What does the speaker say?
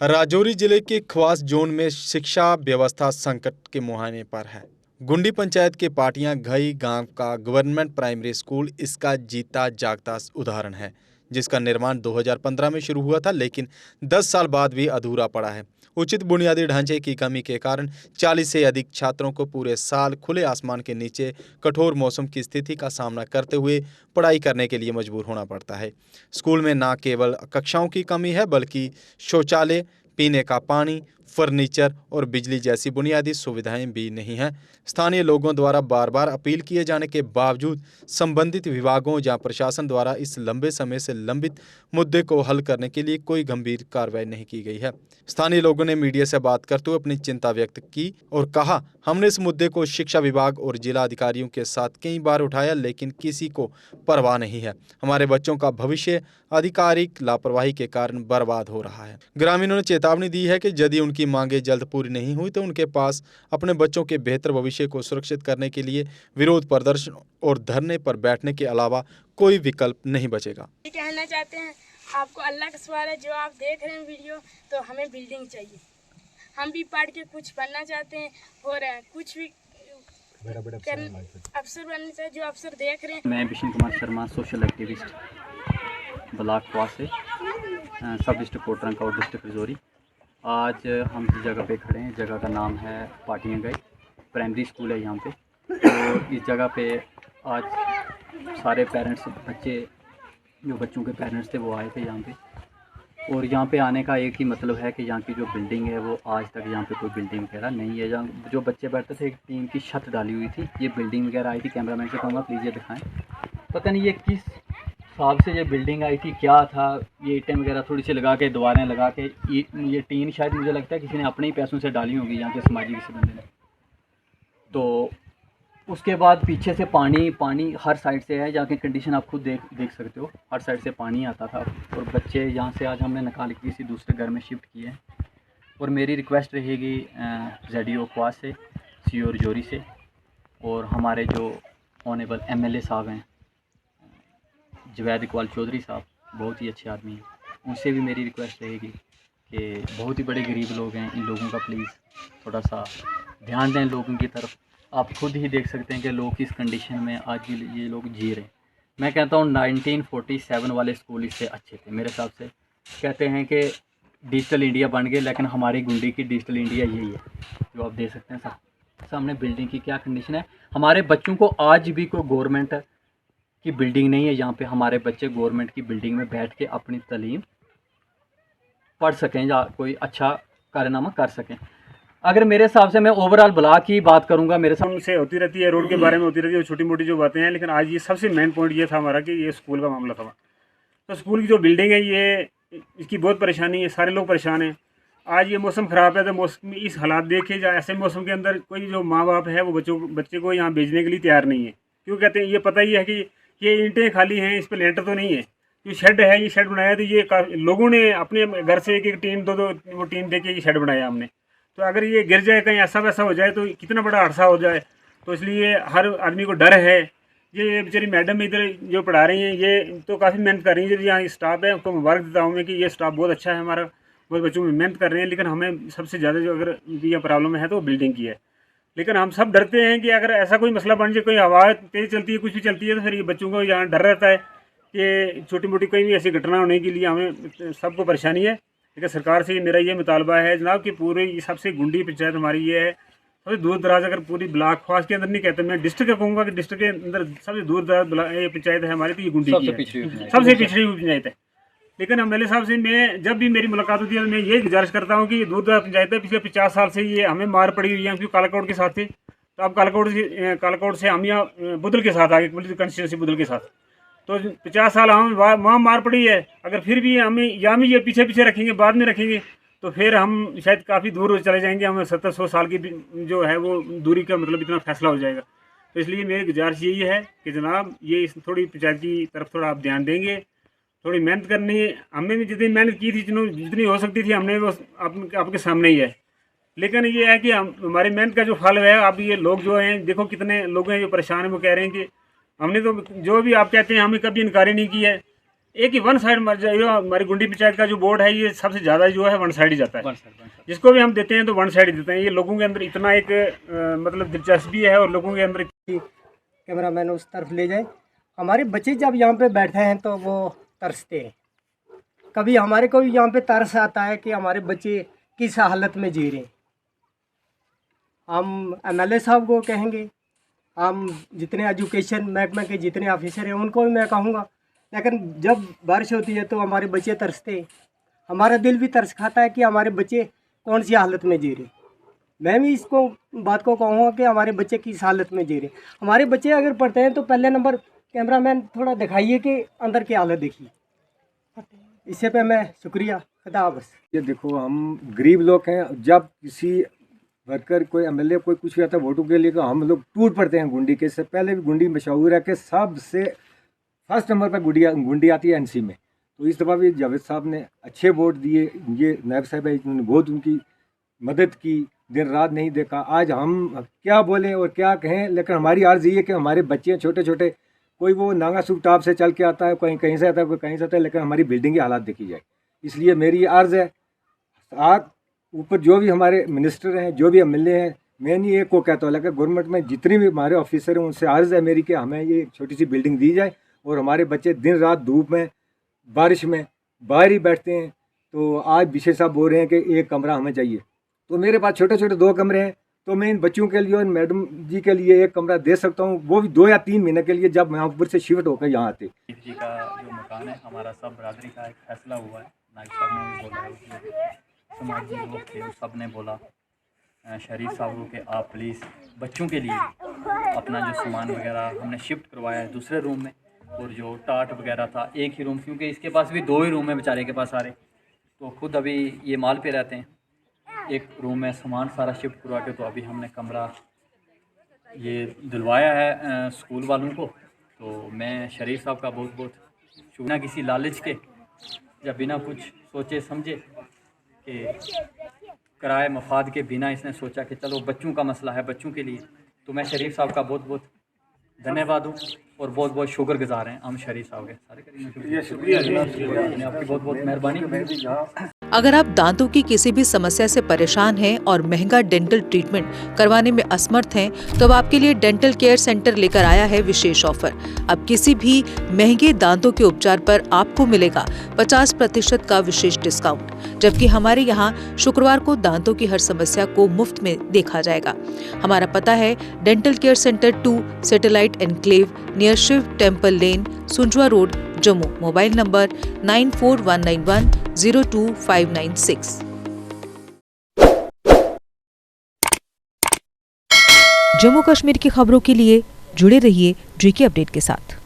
राजौरी जिले के खवास जोन में शिक्षा व्यवस्था संकट के मुहाने पर है। गुंडी पंचायत के पाटियां घई गांव का गवर्नमेंट प्राइमरी स्कूल इसका जीता जागता उदाहरण है, जिसका निर्माण 2015 में शुरू हुआ था, लेकिन 10 साल बाद भी अधूरा पड़ा है। उचित बुनियादी ढांचे की कमी के कारण 40 से अधिक छात्रों को पूरे साल खुले आसमान के नीचे कठोर मौसम की स्थिति का सामना करते हुए पढ़ाई करने के लिए मजबूर होना पड़ता है। स्कूल में न केवल कक्षाओं की कमी है, बल्कि शौचालय, पीने का पानी, फर्नीचर और बिजली जैसी बुनियादी सुविधाएं भी नहीं हैं। स्थानीय लोगों द्वारा बार बार अपील किए जाने के बावजूद संबंधित विभागों या प्रशासन द्वारा इस लंबे समय से लंबित मुद्दे को हल करने के लिए कोई गंभीर कार्रवाई नहीं की गई है। स्थानीय लोगों ने मीडिया से बात करते हुए अपनी चिंता व्यक्त की और कहा, हमने इस मुद्दे को शिक्षा विभाग और जिला अधिकारियों के साथ कई बार उठाया, लेकिन किसी को परवाह नहीं है। हमारे बच्चों का भविष्य आधिकारिक लापरवाही के कारण बर्बाद हो रहा है। ग्रामीणों ने चेतावनी दी है कि यदि उनकी मांगें जल्द पूरी नहीं हुई तो उनके पास अपने बच्चों के बेहतर भविष्य को सुरक्षित करने के लिए विरोध प्रदर्शन और धरने पर बैठने के अलावा कोई विकल्प नहीं बचेगा। कहना चाहते हैं, आपको अल्लाह का सवाल है, जो आप देख रहे हैं वीडियो, तो हमें बिल्डिंग चाहिए। हम भी पढ़ के कुछ बनना चाहते हैं और कुछ भी अफसर बनने से, जो अफसर देख रहे हैं। मैं Vishnu Kumar Sharma, social activist, block Khawas से, सब डिस्ट्रिक्ट कोटरंका और डिस्ट्रिक्ट रजौरी। आज हम जिस जगह पे खड़े हैं, जगह का नाम है पाटियां घई, प्राइमरी स्कूल है यहाँ पे। तो इस जगह पे आज सारे पेरेंट्स, बच्चों के पेरेंट्स थे, वो आए थे यहाँ पे। और यहाँ पे आने का एक ही मतलब है कि यहाँ की जो बिल्डिंग है वो आज तक यहाँ पे कोई बिल्डिंग वगैरह नहीं है। जहाँ जो बच्चे बैठते थे, एक टीन की छत डाली हुई थी, ये बिल्डिंग वगैरह आई थी। कैमरामैन से कहूँगा प्लीज़ ये दिखाएं। पता नहीं ये किस हिसाब से ये बिल्डिंग आई थी, क्या था, ये ईंटें वगैरह थोड़ी सी लगा के, दीवारें लगा के, ये टीन शायद मुझे लगता है किसी ने अपने ही पैसों से डाली होगी, यहाँ के समाजी किसी बंदे ने। तो उसके बाद पीछे से पानी हर साइड से है। यहाँ की कंडीशन आप खुद देख सकते हो, हर साइड से पानी आता था। और बच्चे यहाँ से आज हमने निकाल के किसी दूसरे घर में शिफ्ट किए हैं। और मेरी रिक्वेस्ट रहेगी ZDO खवास से, CO रजौरी से, और हमारे जो ऑनरेबल MLA साहब हैं, जवेद इकबाल चौधरी साहब, बहुत ही अच्छे आदमी हैं, उनसे भी मेरी रिक्वेस्ट रहेगी कि बहुत ही बड़े गरीब लोग हैं, इन लोगों का प्लीज़ थोड़ा सा ध्यान दें लोगों की तरफ। आप खुद ही देख सकते हैं कि लोग किस कंडीशन में आज ये लोग जी रहे हैं। मैं कहता हूँ 1947 वाले स्कूल इससे अच्छे थे मेरे हिसाब से। कहते हैं कि डिजिटल इंडिया बन गए, लेकिन हमारी गुंडी की डिजिटल इंडिया यही है जो आप देख सकते हैं सामने बिल्डिंग की क्या कंडीशन है। हमारे बच्चों को आज भी कोई गवर्नमेंट की बिल्डिंग नहीं है यहाँ पे हमारे बच्चे गवर्नमेंट की बिल्डिंग में बैठ के अपनी तालीम पढ़ सकें या कोई अच्छा कारनामा कर सकें। अगर मेरे हिसाब से मैं ओवरऑल ब्लॉक की बात करूंगा, मेरे साथ से होती रहती है, रोड के बारे में होती रहती है, छोटी मोटी जो बातें हैं, लेकिन आज ये सबसे मेन पॉइंट ये था हमारा कि ये स्कूल का मामला था। तो स्कूल की जो बिल्डिंग है, ये इसकी बहुत परेशानी है, सारे लोग परेशान हैं। आज ये मौसम ख़राब है, तो मौसम इस हालात देखे जा, ऐसे मौसम के अंदर कोई जो माँ बाप है वो बच्चे को यहाँ भेजने के लिए तैयार नहीं है। क्यों कहते हैं, ये पता ही है कि ये ईंटें खाली हैं, इस पर लेंटर तो नहीं है। जो शेड है, ये शेड बनाया तो ये लोगों ने अपने घर से एक टीन दो वो टीन दे के ये शेड बनाया हमने। तो अगर ये गिर जाए, कहीं ऐसा वैसा हो जाए तो कितना बड़ा हादसा हो जाए। तो इसलिए हर आदमी को डर है। ये बेचारी मैडम इधर जो पढ़ा रही हैं, ये तो काफ़ी मेहनत कर रही हैं। जो यहाँ स्टाफ है उनको मुबारक देता हूँ मैं कि ये स्टाफ बहुत अच्छा है हमारा, बहुत बच्चों में मेहनत कर रहे हैं। लेकिन हमें सबसे ज़्यादा जो अगर ये प्रॉब्लम है तो वो बिल्डिंग की है। लेकिन हम सब डरते हैं कि अगर ऐसा कोई मसला बन जाए, कोई हवा तेज़ चलती है, कुछ भी चलती है, तो फिर ये बच्चों को यहाँ डर रहता है कि छोटी मोटी कोई भी ऐसी घटना होने के लिए हमें सबको परेशानी है। लेकिन सरकार से मेरा ये मुतालबा है जनाब कि पूरी सबसे गुंडी पंचायत हमारी ये है, सबसे दूर दराज, अगर पूरी ब्लॉक खवास के अंदर नहीं कहते, मैं डिस्ट्रिक्ट का कहूँगा कि डिस्ट्रिक्ट के अंदर सबसे दूर दराज पंचायत है हमारी, तो ये गुंडी की है, सबसे पिछड़ी हुई पंचायत है। लेकिन MLA साहब से मैं जब भी मेरी मुलाकात होती है तो मैं ये गुजारिश करता हूँ कि दूर दराज पंचायत है, पिछले 50 साल से ये हमें मार पड़ी हुई है, क्योंकि कालाकोट के साथ थे। तो अब कालाकोट से हम यहाँ बुदल के साथ आगे, कंस्टिट्यूंसी बुदल के साथ, तो 50 साल हम वहाँ मार पड़ी है। अगर फिर भी हमें यहाँ भी ये पीछे रखेंगे, बाद में रखेंगे, तो फिर हम शायद काफ़ी दूर चले जाएंगे। हमें 70-100 साल की जो है वो दूरी का मतलब इतना फैसला हो जाएगा। तो इसलिए मेरी गुजारिश यही है कि जनाब ये इस थोड़ी पंचायत की तरफ थोड़ा आप ध्यान देंगे, थोड़ी मेहनत करनी है। हमने भी जितनी मेहनत की थी, जितनी हो सकती थी, हमने वो आपके सामने ही है। लेकिन ये है कि हमारी मेहनत का जो फल है, अब ये लोग जो हैं, देखो कितने लोग हैं जो परेशान हैं, वो कह रहे हैं कि हमने तो जो भी आप कहते हैं हमें कभी इनकारी नहीं की है। एक ही वन साइड मर जाए। हमारी गुंडी पंचायत का जो बोर्ड है ये सबसे ज़्यादा जो है वन साइड ही जाता है। जिसको भी हम देते हैं तो वन साइड ही देते हैं। ये लोगों के अंदर इतना एक मतलब दिलचस्पी है और लोगों के अंदर कैमरा मैन उस तरफ ले जाए। हमारे बच्चे जब यहाँ पे बैठे हैं तो वो तरसते हैं। कभी हमारे को भी यहाँ पे तरस आता है कि हमारे बच्चे किस हालत में जी रहे हैं। हम MLA साहब को कहेंगे, हम जितने एजुकेशन महकमे के जितने ऑफिसर हैं उनको भी मैं कहूँगा, लेकिन जब बारिश होती है तो हमारे बच्चे तरसते हैं। हमारा दिल भी तरस खाता है कि हमारे बच्चे कौन सी हालत में जी रहे। मैं भी इसको बात को कहूँगा कि हमारे बच्चे किस हालत में जी रहे। हमारे बच्चे अगर पढ़ते हैं तो पहले नंबर कैमरामैन थोड़ा दिखाइए कि अंदर की हालत देखिए। इससे पे मैं शुक्रिया, खुदा हाफ़िज़। ये देखो, हम गरीब लोग हैं। जब किसी वर्कर कोई MLA कोई कुछ भी आता है वोटों के लिए तो हम लोग टूट पड़ते हैं गुंडी के। इससे पहले भी गुंडी मशहूर है कि सबसे फर्स्ट नंबर पर गुंडी आती है NC में। तो इस दफ़ा भी जावेद साहब ने अच्छे वोट दिए। ये नायब साहब है, इन्होंने बहुत उनकी मदद की, दिन रात नहीं देखा। आज हम क्या बोलें और क्या कहें, लेकिन हमारी अर्ज़ ये है कि हमारे बच्चे छोटे छोटे, कोई वो नांगा सूख टाप से चल के आता है, कोई कहीं से आता है, कोई कहीं से आता है, लेकिन हमारी बिल्डिंग की हालात देखी जाए। इसलिए मेरी अर्ज़ है, आप ऊपर जो भी हमारे मिनिस्टर हैं, जो भी MLA हैं, मैं नहीं एक को कहता हूँ, लेकिन गवर्नमेंट में जितने भी हमारे ऑफिसर हैं उनसे अर्ज़ है मेरी कि हमें ये छोटी सी बिल्डिंग दी जाए और हमारे बच्चे दिन रात धूप में बारिश में बाहर ही बैठते हैं। तो आज विशेष साहब बोल रहे हैं कि एक कमरा हमें चाहिए, तो मेरे पास छोटे छोटे 2 कमरे हैं, तो मैं इन बच्चों के लिए और मैडम जी के लिए एक कमरा दे सकता हूँ, वो भी 2 या 3 महीने के लिए, जब मैं ऊपर से शिफ्ट होकर यहाँ आते। जी का जो मकान है हमारा सब बरादरी का एक फैसला हुआ है। नाइक साहब ने भी बोला है, समाजी लोग थे वो सब ने बोला शरीफ साहब को कि आप प्लीज़ बच्चों के लिए अपना जो सामान वगैरह हमने शिफ्ट करवाया है दूसरे रूम में, और जो टाट वगैरह था एक ही रूम, क्योंकि इसके पास भी 2 ही रूम है बेचारे के पास सारे, तो खुद अभी ये माल पे रहते हैं। एक रूम में सामान सारा शिफ्ट करवा के तो अभी हमने कमरा ये दिलवाया है स्कूल वालों को। तो मैं शरीफ साहब का बहुत बहुत शुक्रिया, किसी लालच के या बिना कुछ सोचे समझे कि किराए मफाद के बिना इसने सोचा कि चलो बच्चों का मसला है बच्चों के लिए। तो मैं शरीफ साहब का बहुत बहुत धन्यवाद हूँ और बहुत बहुत शुक्रगुजार हैं हम शरीफ साहब के सारे। शुक्रिया आपकी बहुत बहुत मेहरबानी। अगर आप दांतों की किसी भी समस्या से परेशान हैं और महंगा डेंटल ट्रीटमेंट करवाने में असमर्थ हैं, तो अब आपके लिए डेंटल केयर सेंटर लेकर आया है विशेष ऑफर। अब किसी भी महंगे दांतों के उपचार पर आपको मिलेगा 50% का विशेष डिस्काउंट, जबकि हमारे यहाँ शुक्रवार को दांतों की हर समस्या को मुफ्त में देखा जाएगा। हमारा पता है dental care centre 2, satellite enclave, near Shiv temple lane, Sunjwan road, Jammu. Mobile number 9419102596। Jammu Kashmir की खबरों के लिए जुड़े रहिए GK अपडेट के साथ।